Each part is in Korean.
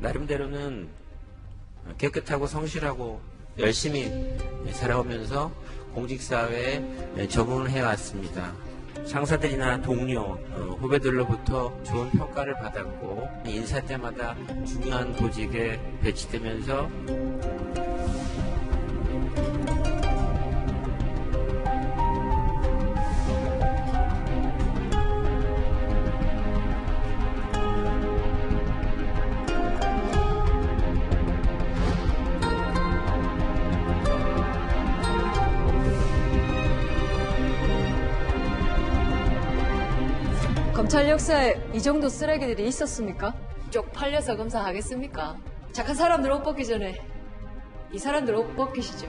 나름대로는 깨끗하고 성실하고 열심히 살아오면서 공직사회에 적응을 해왔습니다. 상사들이나 동료, 후배들로부터 좋은 평가를 받았고 인사 때마다 중요한 보직에 배치되면서 검찰 역사에 이 정도 쓰레기들이 있었습니까? 쪽팔려서 검사하겠습니까? 착한 사람들 옷 벗기 전에 이 사람들 옷 벗기시죠.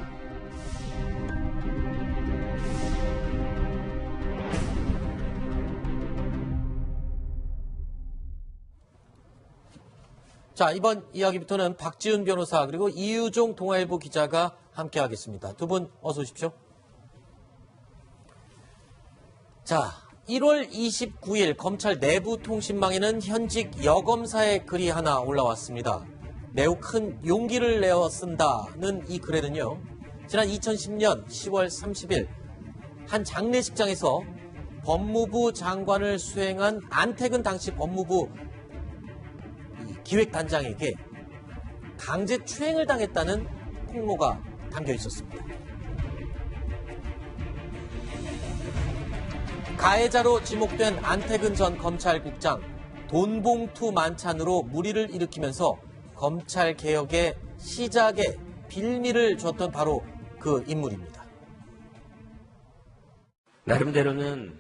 자, 이번 이야기부터는 박지훈 변호사 그리고 이유종 동아일보 기자가 함께하겠습니다. 두 분 어서 오십시오. 자, 1월 29일 검찰 내부 통신망에는 현직 여검사의 글이 하나 올라왔습니다. 매우 큰 용기를 내어 쓴다는 이 글에는요, 지난 2010년 10월 30일 한 장례식장에서 법무부 장관을 수행한 안태근 당시 법무부 기획단장에게 강제 추행을 당했다는 폭로가 담겨 있었습니다. 가해자로 지목된 안태근 전 검찰국장, 돈봉투 만찬으로 물의를 일으키면서 검찰개혁의 시작에 빌미를 줬던 바로 그 인물입니다. 나름대로는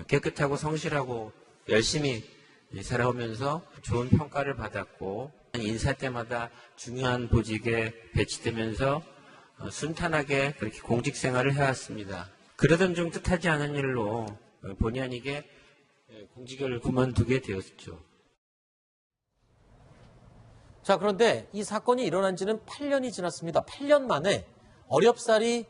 깨끗하고 성실하고 열심히 살아오면서 좋은 평가를 받았고 인사 때마다 중요한 보직에 배치되면서 순탄하게 그렇게 공직 생활을 해왔습니다. 그러던 중 뜻하지 않은 일로 본의 아니게 공직을 그만두게 되었죠. 자, 그런데 이 사건이 일어난 지는 8년이 지났습니다. 8년 만에 어렵사리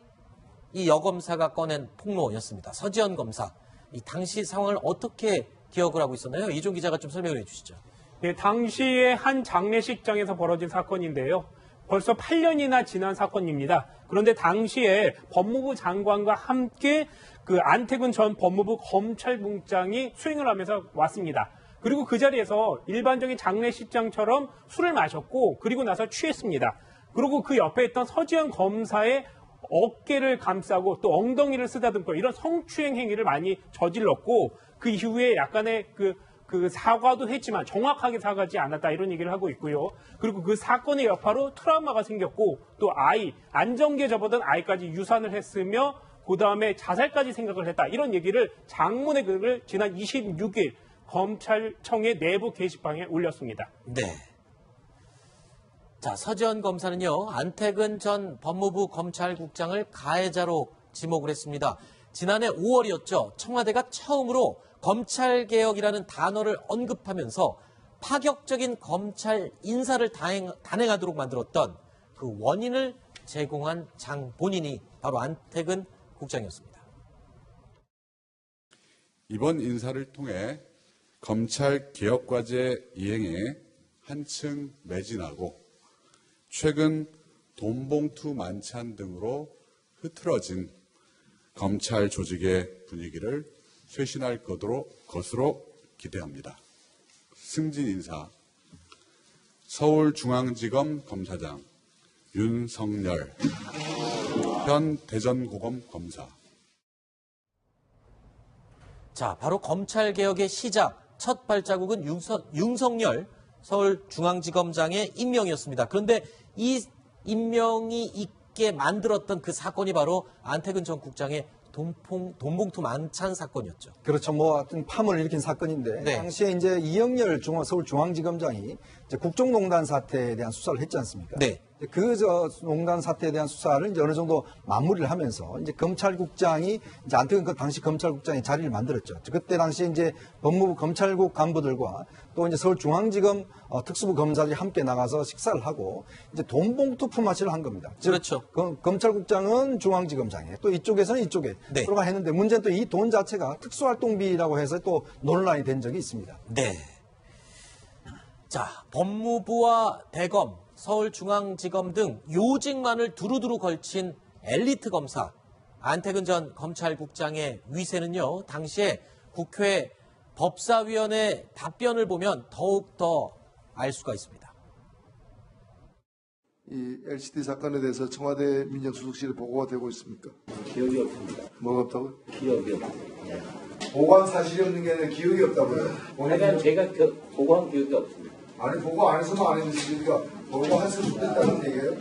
이 여검사가 꺼낸 폭로였습니다. 서지현 검사. 이 당시 상황을 어떻게 기억을 하고 있었나요? 이종 기자가 좀 설명을 해주시죠. 네, 당시에 한 장례식장에서 벌어진 사건인데요. 벌써 8년이나 지난 사건입니다. 그런데 당시에 법무부 장관과 함께 그 안태근 전 법무부 검찰국장이 수행을 하면서 왔습니다. 그리고 그 자리에서 일반적인 장례식장처럼 술을 마셨고 그리고 나서 취했습니다. 그리고 그 옆에 있던 서지현 검사의 어깨를 감싸고 또 엉덩이를 쓰다듬고 이런 성추행 행위를 많이 저질렀고 그 이후에 약간의 그 사과도 했지만 정확하게 사과하지 않았다 이런 얘기를 하고 있고요. 그리고 그 사건의 여파로 트라우마가 생겼고 또 안정기에 접어든 아이까지 유산을 했으며 그 다음에 자살까지 생각을 했다 이런 얘기를 장문의 글을 지난 26일 검찰청의 내부 게시판에 올렸습니다. 네. 자, 서지현 검사는요, 안태근 전 법무부 검찰국장을 가해자로 지목을 했습니다. 지난해 5월이었죠. 청와대가 처음으로 검찰개혁이라는 단어를 언급하면서 파격적인 검찰 인사를 단행하도록 만들었던 그 원인을 제공한 본인이 바로 안태근 국장이었습니다. 이번 인사를 통해 검찰개혁과제 이행에 한층 매진하고 최근 돈봉투 만찬 등으로 흐트러진 검찰 조직의 분위기를 쇄신할 것으로 기대합니다. 승진 인사, 서울중앙지검 검사장 윤석열, 현 대전고검 검사. 자, 바로 검찰개혁의 시작, 첫 발자국은 윤석열 서울중앙지검장의 임명이었습니다. 그런데 이 임명이 있게 만들었던 그 사건이 바로 안태근 전 국장의 돈봉투 만찬 사건이었죠. 그렇죠. 하여튼 파문을 일으킨 사건인데, 네. 당시에 이제 이영렬 서울중앙지검장이 이제 국정농단 사태에 대한 수사를 했지 않습니까? 네. 그 농단 사태에 대한 수사를 이제 어느 정도 마무리를 하면서 이제 검찰국장이 이제 안태근 그 당시 검찰국장의 자리를 만들었죠. 그때 당시에 이제 법무부 검찰국 간부들과 또 이제 서울중앙지검 특수부 검사들이 함께 나가서 식사를 하고 이제 돈봉투 품앗이를 한 겁니다. 그렇죠. 검찰국장은 중앙지검장에 또 이쪽에서는 이쪽에 네. 서로가 했는데 문제는 또 이 돈 자체가 특수활동비라고 해서 또 논란이 된 적이 있습니다. 네. 자, 법무부와 대검, 서울중앙지검 등 요직만을 두루두루 걸친 엘리트 검사 안태근 전 검찰국장의 위세는요, 당시에 국회 법사위원회 답변을 보면 더욱더 알 수가 있습니다. 이 LCD 사건에 대해서 청와대 민정수석실에 보고가 되고 있습니까? 기억이 없습니다. 뭐가 없다고요? 기억이 없습니다. 보고한 사실이 없는 게 아니라 기억이 없다고요? 하여간 제가 보고한 기억이 없습니다. 아니 보고 안 했으면 안 했으니까 보고했을 수도 있다는 얘기예요?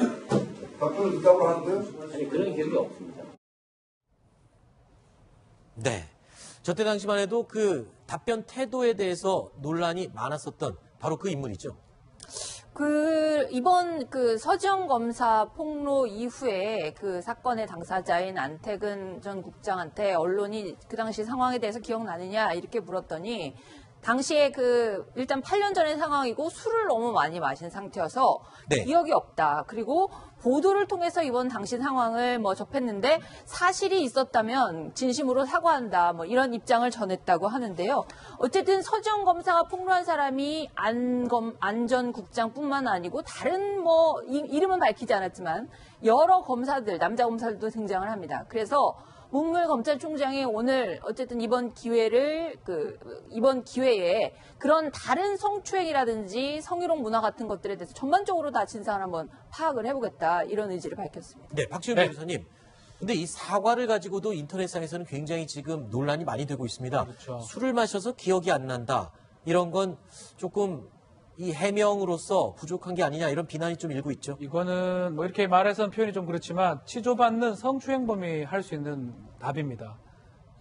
답변을 듣다고 하는 거예요? 아니 그런 기억이 없습니다. 네. 저때 당시만 해도 그 답변 태도에 대해서 논란이 많았었던 바로 그 인물이죠. 이번 서지영 검사 폭로 이후에 그 사건의 당사자인 안태근 전 국장한테 언론이 그 당시 상황에 대해서 기억나느냐 이렇게 물었더니 당시에 일단 8년 전의 상황이고 술을 너무 많이 마신 상태여서 네. 기억이 없다. 그리고 보도를 통해서 이번 당시 상황을 접했는데 사실이 있었다면 진심으로 사과한다. 이런 입장을 전했다고 하는데요. 어쨌든 서지영 검사가 폭로한 사람이 안 전 국장뿐만 아니고 다른 이름은 밝히지 않았지만 여러 검사들, 남자 검사들도 등장을 합니다. 그래서 문무일 검찰총장이 오늘 어쨌든 이번 기회에 그런 다른 성추행이라든지 성희롱 문화 같은 것들에 대해서 전반적으로 다 진상을 한번 파악을 해보겠다 이런 의지를 밝혔습니다. 네, 박지훈 변호사님. 근데 이 사과를 가지고도 인터넷상에서는 굉장히 지금 논란이 많이 되고 있습니다. 그렇죠. 술을 마셔서 기억이 안 난다. 이런 건 조금 이 해명으로서 부족한 게 아니냐 이런 비난이 좀 일고 있죠. 이거는 이렇게 말해서는 표현이 좀 그렇지만 치조받는 성추행범이 할 수 있는 답입니다.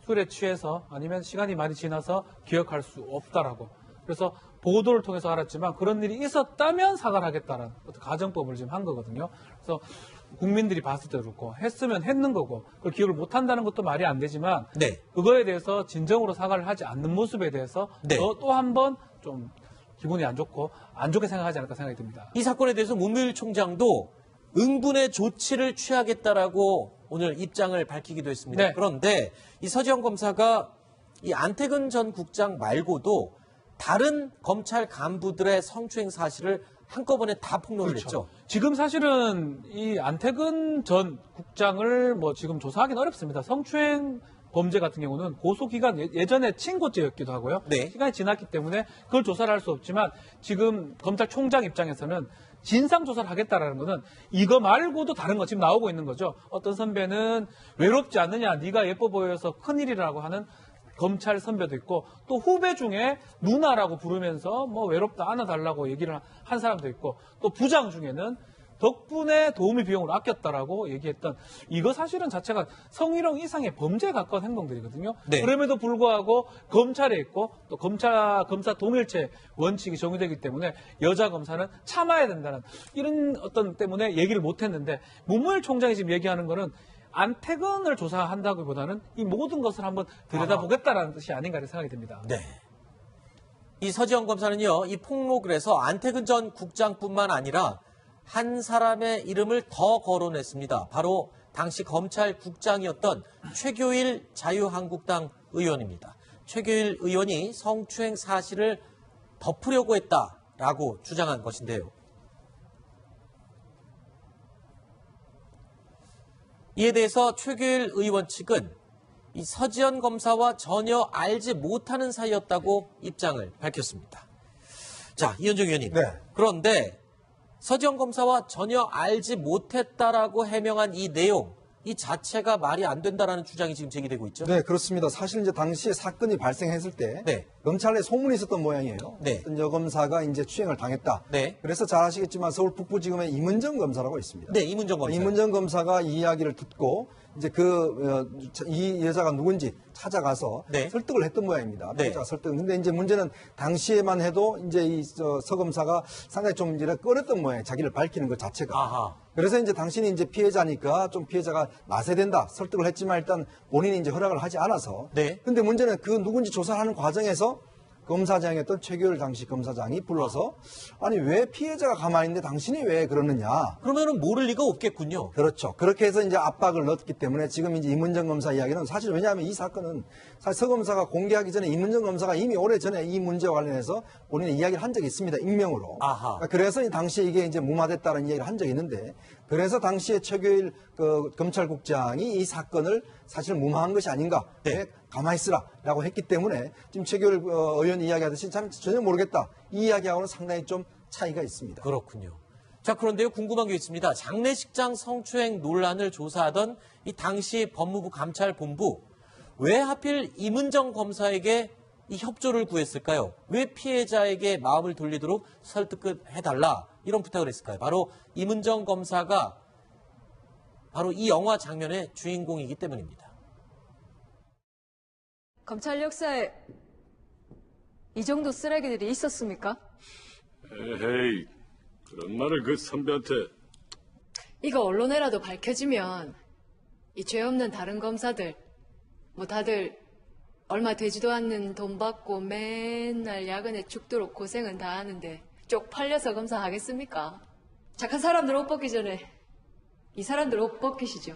술에 취해서 아니면 시간이 많이 지나서 기억할 수 없다라고. 그래서 보도를 통해서 알았지만 그런 일이 있었다면 사과를 하겠다라는 어떤 가정법을 지금 한 거거든요. 그래서 국민들이 봤을 때도 그렇고 했으면 했는 거고 그걸 기억을 못한다는 것도 말이 안 되지만 네. 그거에 대해서 진정으로 사과를 하지 않는 모습에 대해서 네. 또 한 번 좀 기분이 안 좋고 안 좋게 생각하지 않을까 생각이 듭니다. 이 사건에 대해서 문무일 총장도 응분의 조치를 취하겠다라고 오늘 입장을 밝히기도 했습니다. 네. 그런데 이 서지영 검사가 이 안태근 전 국장 말고도 다른 검찰 간부들의 성추행 사실을 한꺼번에 다 폭로를 했죠. 지금 사실은 이 안태근 전 국장을 지금 조사하기는 어렵습니다. 성추행 범죄 같은 경우는 고소기간 예전에 친고죄였기도 하고요. 네. 시간이 지났기 때문에 그걸 조사를 할 수 없지만 지금 검찰총장 입장에서는 진상조사를 하겠다라는 것은 이거 말고도 다른 거 지금 나오고 있는 거죠. 어떤 선배는 외롭지 않느냐, 네가 예뻐 보여서 큰일이라고 하는 검찰 선배도 있고 또 후배 중에 누나라고 부르면서 외롭다 안아달라고 얘기를 한 사람도 있고 또 부장 중에는 덕분에 도우미 비용을 아꼈다라고 얘기했던 이거 사실은 자체가 성희롱 이상의 범죄에 가까운 행동들이거든요. 네. 그럼에도 불구하고 검찰에 있고 또 검사 동일체 원칙이 적용되기 때문에 여자 검사는 참아야 된다는 이런 어떤 때문에 얘기를 못했는데 문무일 총장이 지금 얘기하는 거는 안태근을 조사한다기보다는 이 모든 것을 한번 들여다보겠다라는 뜻이 아닌가 하는 생각이 듭니다. 네. 이 서지영 검사는요, 이 폭로글에서 안태근 전 국장뿐만 아니라 한 사람의 이름을 더 거론했습니다. 바로 당시 검찰국장이었던 최교일 자유한국당 의원입니다. 최교일 의원이 성추행 사실을 덮으려고 했다라고 주장한 것인데요. 이에 대해서 최교일 의원 측은 이 서지영 검사와 전혀 알지 못하는 사이였다고 입장을 밝혔습니다. 자, 이현정 의원님. 네. 그런데 서지영 검사와 전혀 알지 못했다라고 해명한 이 내용, 이 자체가 말이 안 된다라는 주장이 지금 제기되고 있죠? 네, 그렇습니다. 사실 이제 당시에 사건이 발생했을 때 네. 검찰에 소문이 있었던 모양이에요. 네. 어떤 여검사가 이제 추행을 당했다. 네. 그래서 잘 아시겠지만 서울 북부지검에 임은정 검사라고 있습니다. 네, 이문정 검사. 임은정 검사가 이 이야기를 듣고 이제 이 여자가 누군지 찾아가서 네. 설득을 했던 모양입니다. 네. 피해자가 설득. 근데 이제 문제는 당시에만 해도 이제 이 서 검사가 상당히 좀 이제 꺼렸던 모양, 자기를 밝히는 것 자체가. 아하. 그래서 이제 당신이 이제 피해자니까 좀 피해자가 나서된다 설득을 했지만 일단 본인이 이제 허락을 하지 않아서. 네. 근데 문제는 그 누군지 조사하는 과정에서 검사장이었던 최규일 당시 검사장이 불러서 아니 왜 피해자가 가만히 있는데 당신이 왜 그러느냐. 그러면은 모를 리가 없겠군요. 그렇죠. 그렇게 해서 이제 압박을 넣었기 때문에 지금 이제 임은정 검사 이야기는 사실 왜냐하면 이 사건은 사실 서 검사가 공개하기 전에 임은정 검사가 이미 오래전에 이 문제와 관련해서 본인의 이야기를 한 적이 있습니다. 익명으로. 아하. 그래서 당시에 이게 이제 무마됐다는 이야기를 한 적이 있는데 그래서 당시에 최규일 그 검찰국장이 이 사건을 사실 무마한 것이 아닌가. 네. 가만히 있으라라고 했기 때문에 지금 최규일 의원이 이야기하듯이 참 전혀 모르겠다. 이 이야기하고는 상당히 좀 차이가 있습니다. 그렇군요. 자, 그런데요, 궁금한 게 있습니다. 장례식장 성추행 논란을 조사하던 이 당시 법무부 감찰본부, 왜 하필 임은정 검사에게 이 협조를 구했을까요? 왜 피해자에게 마음을 돌리도록 설득을 해달라, 이런 부탁을 했을까요? 바로 임은정 검사가 바로 이 영화 장면의 주인공이기 때문입니다. 검찰 역사에 이 정도 쓰레기들이 있었습니까? 에헤이, 그런 말을 그 선배한테. 이거 언론에라도 밝혀지면 이 죄 없는 다른 검사들 뭐 다들 얼마 되지도 않는 돈 받고 맨날 야근에 죽도록 고생은 다 하는데 쪽팔려서 검사하겠습니까? 착한 사람들 옷 벗기 전에 이 사람들 옷 벗기시죠.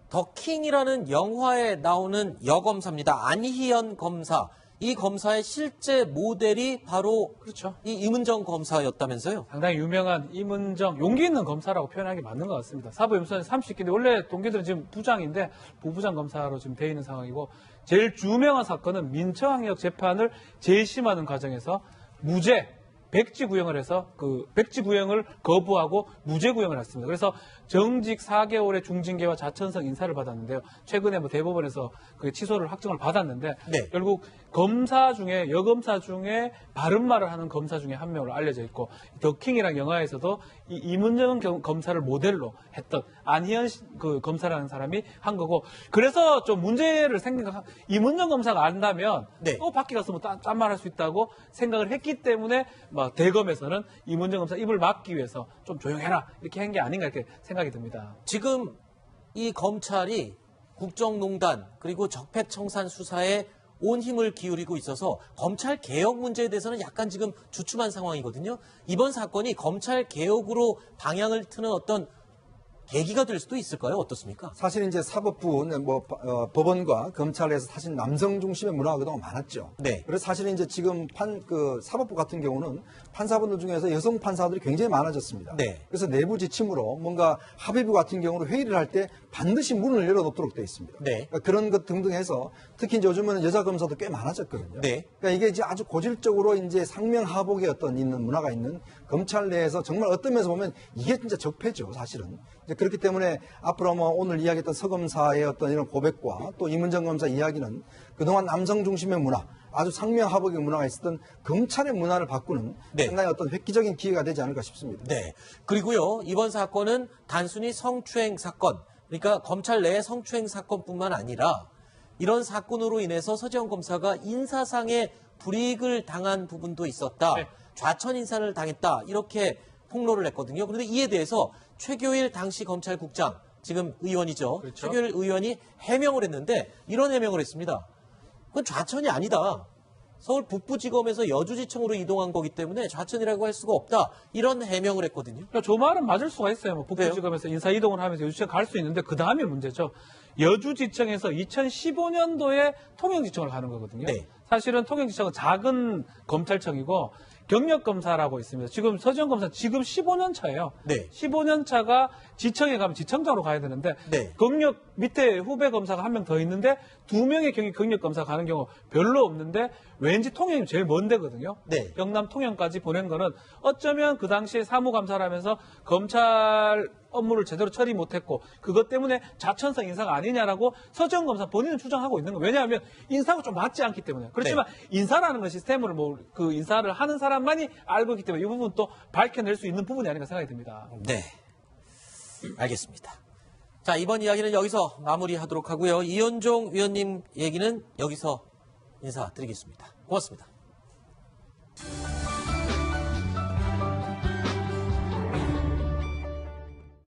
더 킹이라는 영화에 나오는 여검사입니다. 안희연 검사. 이 검사의 실제 모델이 바로 그렇죠. 이 임은정 검사였다면서요? 상당히 유명한 임은정, 용기 있는 검사라고 표현하기 맞는 것 같습니다. 사법연수원에 30기인데 원래 동기들은 지금 부장인데 부부장 검사로 지금 돼 있는 상황이고 제일 유명한 사건은 민청항역 재판을 재심하는 과정에서 무죄, 백지 구형을 해서 그 백지 구형을 거부하고 무죄 구형을 했습니다. 그래서 정직 4개월의 중징계와 자천성 인사를 받았는데요. 최근에 뭐 대법원에서 그 취소를 확정을 받았는데 네. 결국 검사 중에 여검사 중에 바른 말을 하는 검사 중에 한 명으로 알려져 있고 더킹이라는 영화에서도 이 임은정 검사를 모델로 했던 안희연 그 검사라는 사람이 한 거고 그래서 좀 문제를 생각 임은정 검사가 안다면 네. 또 밖에 가서 뭐 딴 말 할 수 있다고 생각을 했기 때문에 막 대검에서는 임은정 검사 입을 막기 위해서 좀 조용해라 이렇게 한 게 아닌가 이렇게 생각이 듭니다. 지금 이 검찰이 국정농단 그리고 적폐청산 수사에 온 힘을 기울이고 있어서 검찰 개혁 문제에 대해서는 약간 지금 주춤한 상황이거든요. 이번 사건이 검찰 개혁으로 방향을 트는 어떤 계기가 될 수도 있을까요? 어떻습니까? 사실 이제 사법부는 법원과 검찰에서 사실 남성 중심의 문화가 그동안 많았죠. 네. 그래서 사실 이제 지금 사법부 같은 경우는 판사분들 중에서 여성 판사들이 굉장히 많아졌습니다. 네. 그래서 내부 지침으로 뭔가 합의부 같은 경우는 회의를 할 때 반드시 문을 열어놓도록 되어 있습니다. 네. 그러니까 그런 것 등등 해서 특히 이제 요즘에는 여자 검사도 꽤 많아졌거든요. 네. 그러니까 이게 이제 아주 고질적으로 이제 상명하복의 어떤 있는 문화가 있는 검찰 내에서 정말 어떤 면에서 보면 이게 진짜 적폐죠, 사실은. 이제 그렇기 때문에 앞으로 뭐 오늘 이야기했던 서 검사의 어떤 이런 고백과 또 임은정 검사 이야기는 그동안 남성 중심의 문화, 아주 상명하복의 문화가 있었던 검찰의 문화를 바꾸는 네. 상당히 어떤 획기적인 기회가 되지 않을까 싶습니다. 네. 그리고요, 이번 사건은 단순히 성추행 사건, 그러니까 검찰 내의 성추행 사건뿐만 아니라 이런 사건으로 인해서 서지현 검사가 인사상의 불이익을 당한 부분도 있었다. 네. 좌천 인사를 당했다. 이렇게 폭로를 했거든요. 그런데 이에 대해서 최교일 당시 검찰국장, 지금 의원이죠. 그렇죠. 최교일 의원이 해명을 했는데 이런 해명을 했습니다. 그건 좌천이 아니다. 서울 북부지검에서 여주지청으로 이동한 거기 때문에 좌천이라고 할 수가 없다. 이런 해명을 했거든요. 그러니까 저 말은 맞을 수가 있어요. 뭐 북부지검에서 인사 이동을 하면서 여주지청 갈 수 있는데 그 다음에 문제죠. 여주지청에서 2015년도에 통영지청을 가는 거거든요. 네. 사실은 통영지청은 작은 검찰청이고 경력검사라고 있습니다. 지금 서지현 검사 지금 15년 차예요. 네. 15년 차가 지청에 가면 지청장으로 가야 되는데 네. 경력 밑에 후배 검사가 한 명 더 있는데 2명의 경력검사 가는 경우 별로 없는데 왠지 통영이 제일 먼 데거든요. 네. 경남 통영까지 보낸 거는 어쩌면 그 당시에 사무감사를 하면서 검찰 업무를 제대로 처리 못했고 그것 때문에 좌천성 인사가 아니냐라고 서지현 검사 본인은 주장하고 있는 거예요. 왜냐하면 인사가 좀 맞지 않기 때문에. 그렇지만 인사라는 건 시스템을 그 인사를 하는 사람만이 알고 있기 때문에 이 부분 또 밝혀낼 수 있는 부분이 아닌가 생각이 듭니다. 네. 알겠습니다. 자, 이번 이야기는 여기서 마무리하도록 하고요. 이현종 위원님 얘기는 여기서 인사드리겠습니다. 고맙습니다.